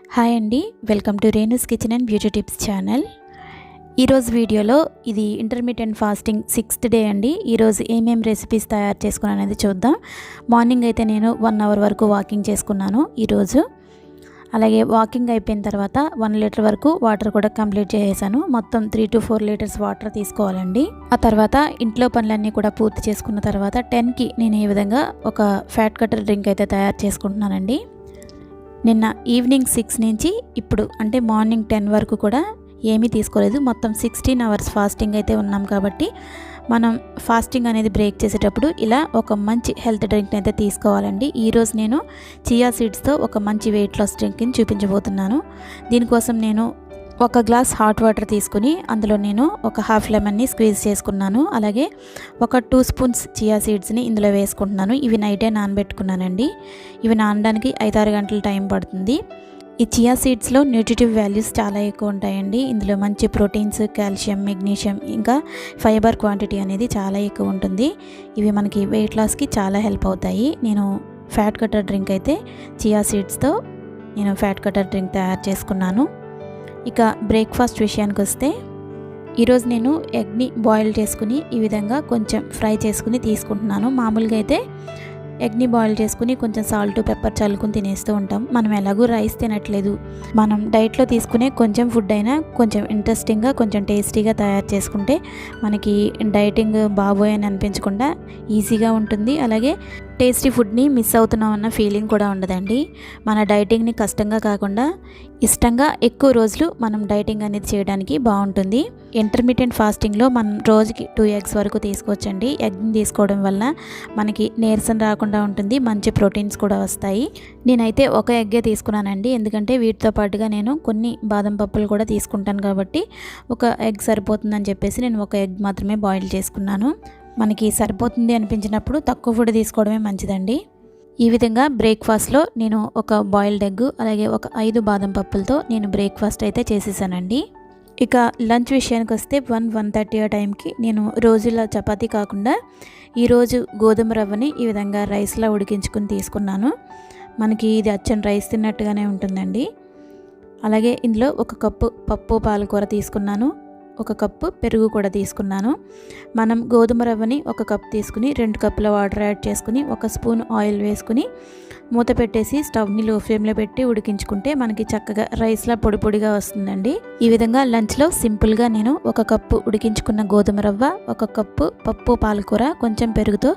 Hi అండి, welcome to Renu's kitchen and beauty tips channel. ఈరోజు వీడియోలో ఇది ఇంటర్మీడియట్ ఫాస్టింగ్ 6th డే అండి. ఈరోజు ఏమేమి రెసిపీస్ తయారు చేసుకున్నాను అనేది చూద్దాం. మార్నింగ్ అయితే నేను 1 అవర్ వరకు వాకింగ్ చేసుకున్నాను ఈరోజు. అలాగే వాకింగ్ అయిపోయిన తర్వాత 1 లీటర్ వరకు వాటర్ కూడా కంప్లీట్ చేసేసాను. మొత్తం 3 to 4 లీటర్స్ వాటర్ తీసుకోవాలండి. ఆ తర్వాత ఇంట్లో పనులన్నీ కూడా పూర్తి చేసుకున్న తర్వాత 10కి నేను ఈ విధంగా ఒక ఫ్యాట్ కట్టర్ డ్రింక్ అయితే తయారు చేసుకుంటున్నానండి. నిన్న ఈవినింగ్ 6 నుంచి ఇప్పుడు అంటే మార్నింగ్ 10 వరకు కూడా ఏమీ తీసుకోలేదు. మొత్తం 16 అవర్స్ ఫాస్టింగ్ అయితే ఉన్నాం కాబట్టి మనం ఫాస్టింగ్ అనేది బ్రేక్ చేసేటప్పుడు ఇలా ఒక మంచి హెల్త్ డ్రింక్ని అయితే తీసుకోవాలండి. ఈరోజు నేను చియా సీడ్స్తో ఒక మంచి వెయిట్ లాస్ డ్రింక్ని చూపించబోతున్నాను. దీనికోసం నేను ఒక గ్లాస్ హాట్ వాటర్ తీసుకుని అందులో నేను ఒక హాఫ్ లెమన్ని స్క్వీజ్ చేసుకున్నాను. అలాగే ఒక 2 స్పూన్స్ చియా సీడ్స్ని ఇందులో వేసుకుంటున్నాను. ఇవి నైటే నానబెట్టుకున్నానండి. ఇవి నానడానికి 5-6 గంటలు టైం పడుతుంది. ఈ చియా సీడ్స్లో న్యూట్రిటివ్ వాల్యూస్ చాలా ఎక్కువ ఉంటాయండి. ఇందులో మంచి ప్రోటీన్స్, కాల్షియం, మెగ్నీషియం ఇంకా ఫైబర్ క్వాంటిటీ అనేది చాలా ఎక్కువ ఉంటుంది. ఇవి మనకి వెయిట్ లాస్కి చాలా హెల్ప్ అవుతాయి. నేను ఫ్యాట్ కట్టర్ డ్రింక్ అయితే చియా సీడ్స్తో నేను ఫ్యాట్ కట్టర్ డ్రింక్ తయారు చేసుకున్నాను. ఇక బ్రేక్ఫాస్ట్ విషయానికి వస్తే ఈరోజు నేను ఎగ్ని బాయిల్ చేసుకుని ఈ విధంగా కొంచెం ఫ్రై చేసుకుని తీసుకుంటున్నాను. మామూలుగా అయితే ఎగ్ని బాయిల్ చేసుకుని కొంచెం సాల్ట్, పెప్పర్ చల్లుకుని తినేస్తూ ఉంటాం. మనం ఎలాగూ రైస్ తినట్లేదు. మనం డైట్లో తీసుకునే కొంచెం ఫుడ్ అయినా కొంచెం ఇంట్రెస్టింగ్గా, కొంచెం టేస్టీగా తయారు చేసుకుంటే మనకి డైటింగ్ బాబోయ్ అని అనిపించకుండా ఈజీగా ఉంటుంది. అలాగే టేస్టీ ఫుడ్ని మిస్ అవుతున్నాం అన్న ఫీలింగ్ కూడా ఉండదండి. మన డైటింగ్ని కష్టంగా కాకుండా ఇష్టంగా ఎక్కువ రోజులు మనం డైటింగ్ అనేది చేయడానికి బాగుంటుంది. ఇంటర్మీడియట్ ఫాస్టింగ్లో మనం రోజుకి 2 eggs వరకు తీసుకోవచ్చండి. ఎగ్ని తీసుకోవడం వల్ల మనకి నీరసం రాకుండా ఉంటుంది, మంచి ప్రోటీన్స్ కూడా వస్తాయి. నేనైతే ఒక ఎగ్గే తీసుకున్నానండి, ఎందుకంటే వీటితో పాటుగా నేను కొన్ని బాదం పప్పులు కూడా తీసుకుంటాను కాబట్టి ఒక ఎగ్ సరిపోతుందని చెప్పేసి నేను ఒక ఎగ్ మాత్రమే బాయిల్ చేసుకున్నాను. మనకి సరిపోతుంది అనిపించినప్పుడు తక్కువ ఫుడ్ తీసుకోవడమే మంచిదండి. ఈ విధంగా బ్రేక్ఫాస్ట్లో నేను ఒక బాయిల్డ్ ఎగ్ అలాగే ఒక 5 బాదం పప్పులతో నేను బ్రేక్ఫాస్ట్ అయితే చేసేసానండి. ఇక లంచ్ విషయానికి వస్తే 1-1:30 ఆ టైంకి నేను రోజుల చపాతీ కాకుండా ఈరోజు గోధుమ రవ్వని ఈ విధంగా రైస్లో ఉడికించుకుని తీసుకున్నాను. మనకి ఇది అచ్చం రైస్ తిన్నట్టుగానే ఉంటుందండి. అలాగే ఇందులో 1 కప్పు పప్పు పాలకూర తీసుకున్నాను, 1 కప్పు పెరుగు కూడా తీసుకున్నాను. మనం గోధుమ రవ్వని 1 కప్ తీసుకుని 2 కప్పుల వాటర్ యాడ్ చేసుకుని 1 స్పూన్ ఆయిల్ వేసుకుని మూత పెట్టేసి స్టవ్ని లో ఫ్లేమ్లో పెట్టి ఉడికించుకుంటే మనకి చక్కగా రైస్లా పొడి పొడిగా వస్తుందండి. ఈ విధంగా లంచ్లో సింపుల్గా నేను 1 కప్పు ఉడికించుకున్న గోధుమ రవ్వ, 1 కప్పు పప్పు పాలకూర, కొంచెం పెరుగుతో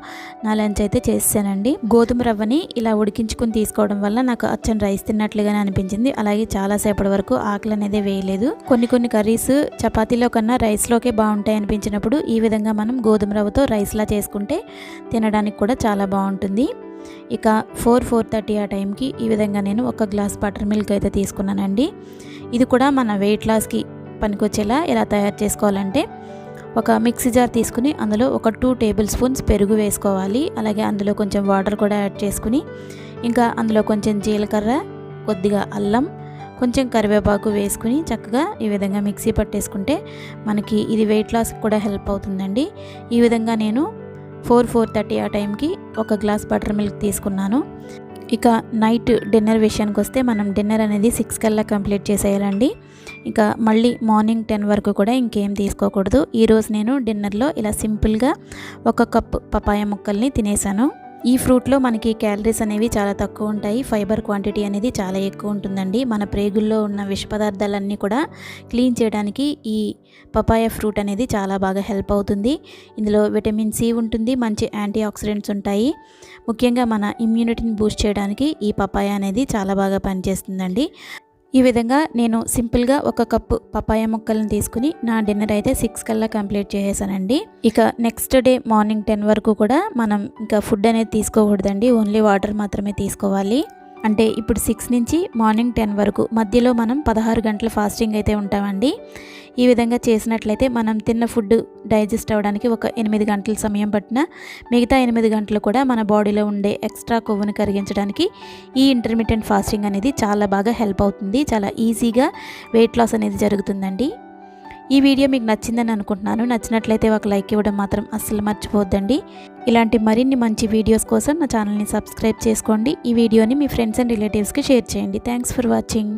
నా లంచ్ అయితే చేసానండి. గోధుమ రవ్వని ఇలా ఉడికించుకుని తీసుకోవడం వల్ల నాకు అచ్చం రైస్ తిన్నట్లుగానే అనిపించింది. అలాగే చాలాసేపటి వరకు ఆకలి అనేది వేయలేదు. కొన్ని కర్రీస్ చపాతీలో కన్నా రైస్లోకే బాగుంటాయి అనిపించినప్పుడు ఈ విధంగా మనం గోధుమ రవ్వతో రైస్లా చేసుకుంటే తినడానికి కూడా చాలా బాగుంటుంది. ఇక 4-4:30 ఆ టైంకి ఈ విధంగా నేను 1 గ్లాస్ బటర్ మిల్క్ అయితే తీసుకున్నానండి. ఇది కూడా మన వెయిట్ లాస్కి పనికొచ్చేలా ఎలా తయారు చేసుకోవాలంటే ఒక మిక్సీ జార్ తీసుకుని అందులో ఒక 2 టేబుల్ స్పూన్స్ పెరుగు వేసుకోవాలి. అలాగే అందులో కొంచెం వాటర్ కూడా యాడ్ చేసుకుని ఇంకా అందులో కొంచెం జీలకర్ర, కొద్దిగా అల్లం, కొంచెం కరివేపాకు వేసుకుని చక్కగా ఈ విధంగా మిక్సీ పట్టేసుకుంటే మనకి ఇది వెయిట్ లాస్కి కూడా హెల్ప్ అవుతుందండి. ఈ విధంగా నేను 4-4:30 ఆ టైంకి 1 గ్లాస్ బటర్ మిల్క్ తీసుకున్నాను. ఇక నైట్ డిన్నర్ విషయానికి వస్తే మనం డిన్నర్ అనేది 6 కల్లా కంప్లీట్ చేసేయాలండి. ఇక మళ్ళీ మార్నింగ్ 10 వరకు కూడా ఇంకేం తీసుకోకూడదు. ఈరోజు నేను డిన్నర్లో ఇలా సింపుల్గా 1 కప్ పపాయ ముక్కల్ని తినేసాను. ఈ ఫ్రూట్లో మనకి క్యాలరీస్ అనేవి చాలా తక్కువ ఉంటాయి, ఫైబర్ క్వాంటిటీ అనేది చాలా ఎక్కువ ఉంటుందండి. మన ప్రేగుల్లో ఉన్న విష పదార్థాలన్నీ కూడా క్లీన్ చేయడానికి ఈ పపాయ ఫ్రూట్ అనేది చాలా బాగా హెల్ప్ అవుతుంది. ఇందులో విటమిన్ సి ఉంటుంది, మంచి యాంటీ ఆక్సిడెంట్స్ ఉంటాయి. ముఖ్యంగా మన ఇమ్యూనిటీని బూస్ట్ చేయడానికి ఈ పపాయ అనేది చాలా బాగా పనిచేస్తుందండి. ఈ విధంగా నేను సింపుల్గా 1 కప్పు పపాయ ముక్కలను తీసుకుని నా డిన్నర్ అయితే 6 కల్లా కంప్లీట్ చేసేసానండి. ఇక నెక్స్ట్ డే మార్నింగ్ 10 వరకు కూడా మనం ఇంకా ఫుడ్ అనేది తీసుకోకూడదండి, ఓన్లీ వాటర్ మాత్రమే తీసుకోవాలి. అంటే ఇప్పుడు 6 నుంచి మార్నింగ్ 10 వరకు మధ్యలో మనం 16 గంటల ఫాస్టింగ్ అయితే ఉంటామండి. ఈ విధంగా చేసినట్లయితే మనం తిన్న ఫుడ్ డైజెస్ట్ అవ్వడానికి ఒక 8 గంటల సమయం పట్టిన మిగతా 8 గంటలు కూడా మన బాడీలో ఉండే ఎక్స్ట్రా కొవ్వును కరిగించడానికి ఈ ఇంటర్మిటెంట్ ఫాస్టింగ్ అనేది చాలా బాగా హెల్ప్ అవుతుంది. చాలా ఈజీగా వెయిట్ లాస్ అనేది జరుగుతుందండి. ఈ వీడియో మీకు నచ్చిందని అనుకుంటున్నాను. నచ్చినట్లయితే ఒక లైక్ ఇవ్వడం మాత్రం అస్సలు మర్చిపోవద్దండి. ఇలాంటి మరిన్ని మంచి వీడియోస్ కోసం నా ఛానల్ని సబ్స్క్రైబ్ చేసుకోండి. ఈ వీడియోని మీ ఫ్రెండ్స్ అండ్ రిలేటివ్స్కి షేర్ చేయండి. Thanks for watching.